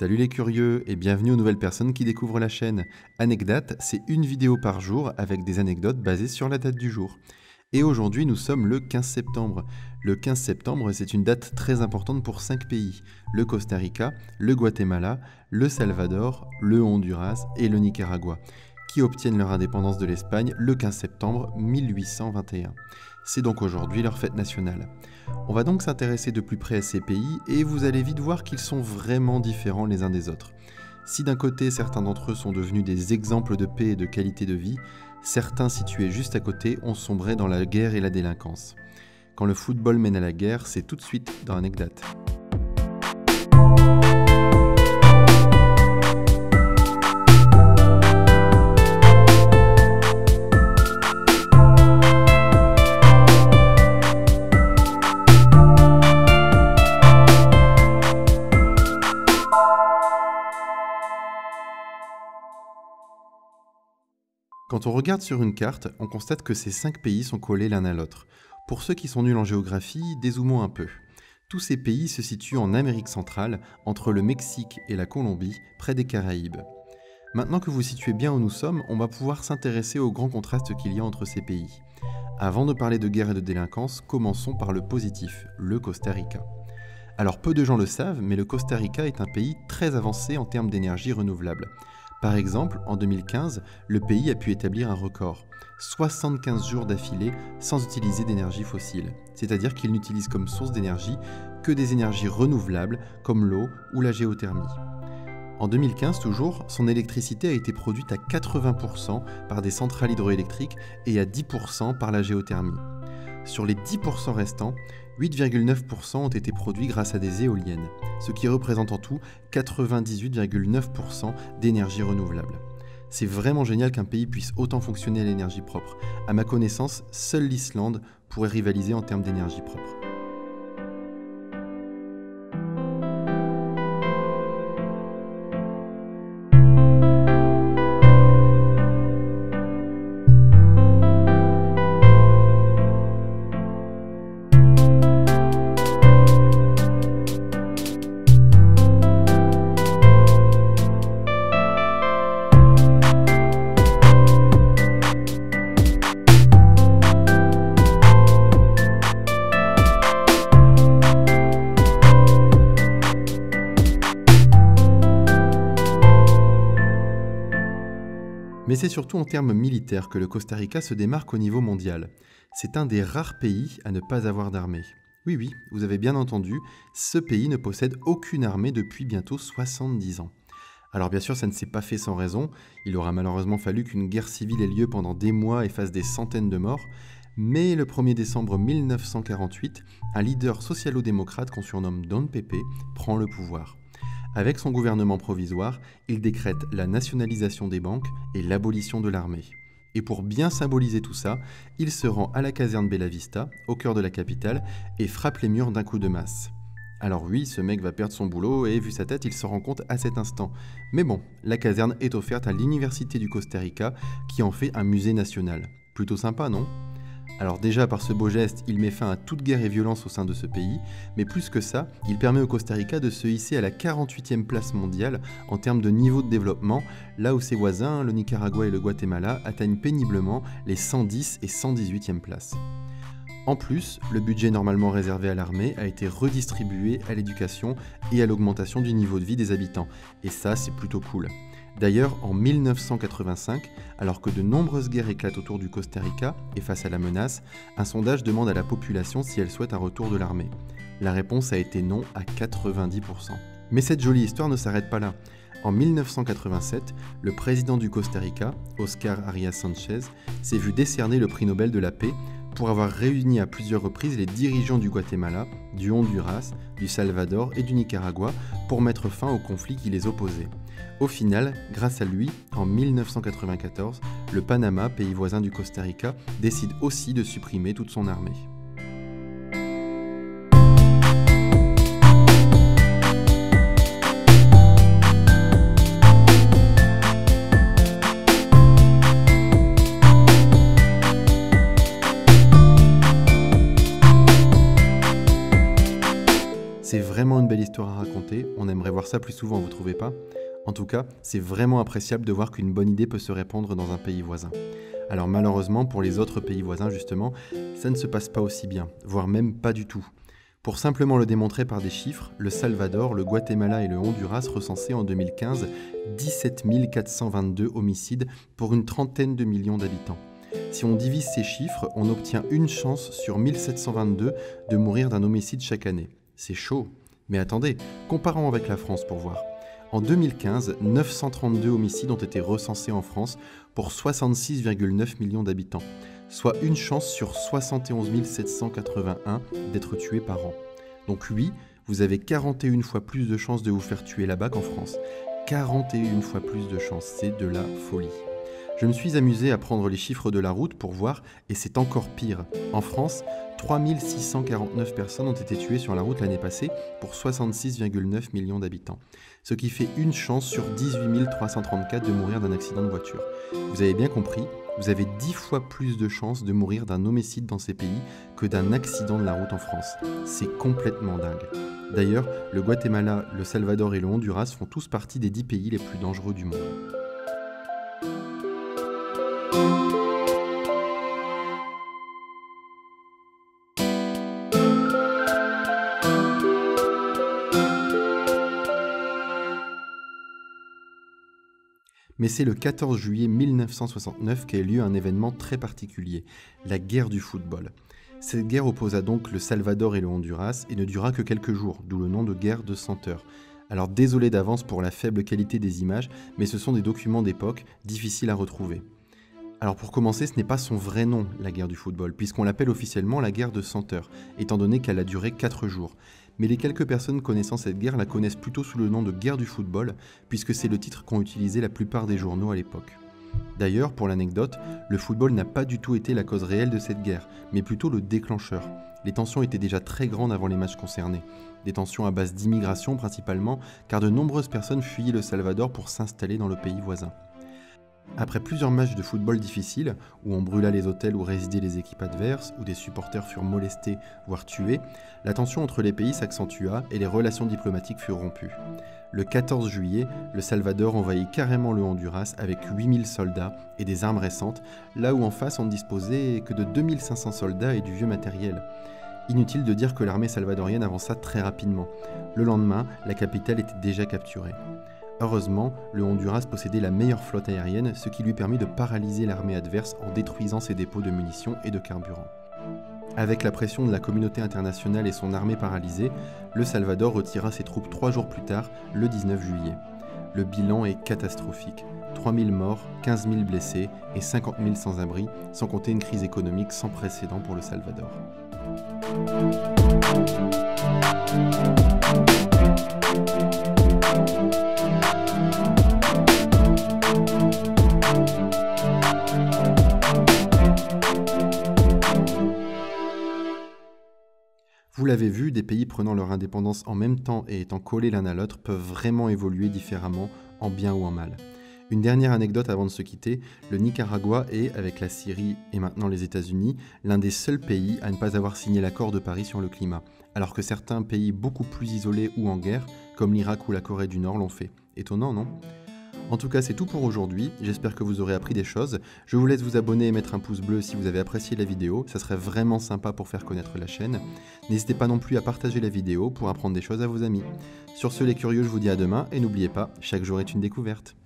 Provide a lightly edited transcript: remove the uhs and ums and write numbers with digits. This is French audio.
Salut les curieux et bienvenue aux nouvelles personnes qui découvrent la chaîne. Anecdate, c'est une vidéo par jour avec des anecdotes basées sur la date du jour. Et aujourd'hui nous sommes le 15 septembre. Le 15 septembre c'est une date très importante pour 5 pays. Le Costa Rica, le Guatemala, le Salvador, le Honduras et le Nicaragua, qui obtiennent leur indépendance de l'Espagne le 15 septembre 1821. C'est donc aujourd'hui leur fête nationale. On va donc s'intéresser de plus près à ces pays et vous allez vite voir qu'ils sont vraiment différents les uns des autres. Si d'un côté certains d'entre eux sont devenus des exemples de paix et de qualité de vie, certains situés juste à côté ont sombré dans la guerre et la délinquance. Quand le football mène à la guerre, c'est tout de suite dans Anecdate. Quand on regarde sur une carte, on constate que ces 5 pays sont collés l'un à l'autre. Pour ceux qui sont nuls en géographie, dézoomons un peu. Tous ces pays se situent en Amérique centrale, entre le Mexique et la Colombie, près des Caraïbes. Maintenant que vous situez bien où nous sommes, on va pouvoir s'intéresser au grand contraste qu'il y a entre ces pays. Avant de parler de guerre et de délinquance, commençons par le positif, le Costa Rica. Alors peu de gens le savent, mais le Costa Rica est un pays très avancé en termes d'énergie renouvelable. Par exemple, en 2015, le pays a pu établir un record, 75 jours d'affilée sans utiliser d'énergie fossile, c'est-à-dire qu'il n'utilise comme source d'énergie que des énergies renouvelables comme l'eau ou la géothermie. En 2015 toujours, son électricité a été produite à 80% par des centrales hydroélectriques et à 10% par la géothermie. Sur les 10% restants, 8,9% ont été produits grâce à des éoliennes, ce qui représente en tout 98,9% d'énergie renouvelable. C'est vraiment génial qu'un pays puisse autant fonctionner à l'énergie propre. À ma connaissance, seule l'Islande pourrait rivaliser en termes d'énergie propre. Mais c'est surtout en termes militaires que le Costa Rica se démarque au niveau mondial. C'est un des rares pays à ne pas avoir d'armée. Oui, vous avez bien entendu, ce pays ne possède aucune armée depuis bientôt 70 ans. Alors bien sûr, ça ne s'est pas fait sans raison, il aura malheureusement fallu qu'une guerre civile ait lieu pendant des mois et fasse des centaines de morts, mais le 1er décembre 1948, un leader socialo-démocrate qu'on surnomme Don Pepe prend le pouvoir. Avec son gouvernement provisoire, il décrète la nationalisation des banques et l'abolition de l'armée. Et pour bien symboliser tout ça, il se rend à la caserne Bella Vista, au cœur de la capitale, et frappe les murs d'un coup de masse. Alors oui, ce mec va perdre son boulot et vu sa tête, il s'en rend compte à cet instant. Mais bon, la caserne est offerte à l'Université du Costa Rica, qui en fait un musée national. Plutôt sympa, non ? Alors déjà, par ce beau geste, il met fin à toute guerre et violence au sein de ce pays, mais plus que ça, il permet au Costa Rica de se hisser à la 48e place mondiale en termes de niveau de développement, là où ses voisins, le Nicaragua et le Guatemala, atteignent péniblement les 110 et 118e places. En plus, le budget normalement réservé à l'armée a été redistribué à l'éducation et à l'augmentation du niveau de vie des habitants, et ça c'est plutôt cool. D'ailleurs, en 1985, alors que de nombreuses guerres éclatent autour du Costa Rica et face à la menace, un sondage demande à la population si elle souhaite un retour de l'armée. La réponse a été non à 90%. Mais cette jolie histoire ne s'arrête pas là. En 1987, le président du Costa Rica, Oscar Arias Sanchez, s'est vu décerner le prix Nobel de la paix pour avoir réuni à plusieurs reprises les dirigeants du Guatemala, du Honduras, du Salvador et du Nicaragua pour mettre fin au conflit qui les opposait. Au final, grâce à lui, en 1994, le Panama, pays voisin du Costa Rica, décide aussi de supprimer toute son armée. C'est vraiment une belle histoire à raconter, on aimerait voir ça plus souvent, vous trouvez pas? En tout cas, c'est vraiment appréciable de voir qu'une bonne idée peut se répandre dans un pays voisin. Alors malheureusement, pour les autres pays voisins justement, ça ne se passe pas aussi bien, voire même pas du tout. Pour simplement le démontrer par des chiffres, le Salvador, le Guatemala et le Honduras recensaient en 2015 17 422 homicides pour une trentaine de millions d'habitants. Si on divise ces chiffres, on obtient une chance sur 1722 de mourir d'un homicide chaque année. C'est chaud. Mais attendez, comparons avec la France pour voir. En 2015, 932 homicides ont été recensés en France pour 66,9 millions d'habitants, soit une chance sur 71 781 d'être tué par an. Donc oui, vous avez 41 fois plus de chances de vous faire tuer là-bas qu'en France. 41 fois plus de chances, c'est de la folie. Je me suis amusé à prendre les chiffres de la route pour voir, et c'est encore pire. En France, 3649 personnes ont été tuées sur la route l'année passée pour 66,9 millions d'habitants. Ce qui fait une chance sur 18 334 de mourir d'un accident de voiture. Vous avez bien compris, vous avez 10 fois plus de chances de mourir d'un homicide dans ces pays que d'un accident de la route en France. C'est complètement dingue. D'ailleurs, le Guatemala, le Salvador et le Honduras font tous partie des 10 pays les plus dangereux du monde. Mais c'est le 14 juillet 1969 qu'a eu lieu un événement très particulier, la guerre du football. Cette guerre opposa donc le Salvador et le Honduras et ne dura que quelques jours, d'où le nom de guerre de 100 heures. Alors désolé d'avance pour la faible qualité des images, mais ce sont des documents d'époque, difficiles à retrouver. Alors pour commencer, ce n'est pas son vrai nom, la guerre du football, puisqu'on l'appelle officiellement la guerre de 100 heures, étant donné qu'elle a duré 4 jours. Mais les quelques personnes connaissant cette guerre la connaissent plutôt sous le nom de guerre du football, puisque c'est le titre qu'ont utilisé la plupart des journaux à l'époque. D'ailleurs, pour l'anecdote, le football n'a pas du tout été la cause réelle de cette guerre, mais plutôt le déclencheur. Les tensions étaient déjà très grandes avant les matchs concernés. Des tensions à base d'immigration principalement, car de nombreuses personnes fuyaient le Salvador pour s'installer dans le pays voisin. Après plusieurs matchs de football difficiles, où on brûla les hôtels où résidaient les équipes adverses, où des supporters furent molestés, voire tués, la tension entre les pays s'accentua et les relations diplomatiques furent rompues. Le 14 juillet, le Salvador envahit carrément le Honduras avec 8000 soldats et des armes récentes, là où en face on ne disposait que de 2500 soldats et du vieux matériel. Inutile de dire que l'armée salvadorienne avança très rapidement. Le lendemain, la capitale était déjà capturée. Heureusement, le Honduras possédait la meilleure flotte aérienne, ce qui lui permit de paralyser l'armée adverse en détruisant ses dépôts de munitions et de carburant. Avec la pression de la communauté internationale et son armée paralysée, le Salvador retira ses troupes 3 jours plus tard, le 19 juillet. Le bilan est catastrophique. 3000 morts, 15 000 blessés et 50 000 sans-abri, sans compter une crise économique sans précédent pour le Salvador. Vous l'avez vu, des pays prenant leur indépendance en même temps et étant collés l'un à l'autre peuvent vraiment évoluer différemment, en bien ou en mal. Une dernière anecdote avant de se quitter, le Nicaragua est, avec la Syrie et maintenant les États-Unis, l'un des seuls pays à ne pas avoir signé l'accord de Paris sur le climat, alors que certains pays beaucoup plus isolés ou en guerre, comme l'Irak ou la Corée du Nord, l'ont fait. Étonnant, non ? En tout cas, c'est tout pour aujourd'hui, j'espère que vous aurez appris des choses. Je vous laisse vous abonner et mettre un pouce bleu si vous avez apprécié la vidéo, ça serait vraiment sympa pour faire connaître la chaîne. N'hésitez pas non plus à partager la vidéo pour apprendre des choses à vos amis. Sur ce les curieux, je vous dis à demain et n'oubliez pas, chaque jour est une découverte.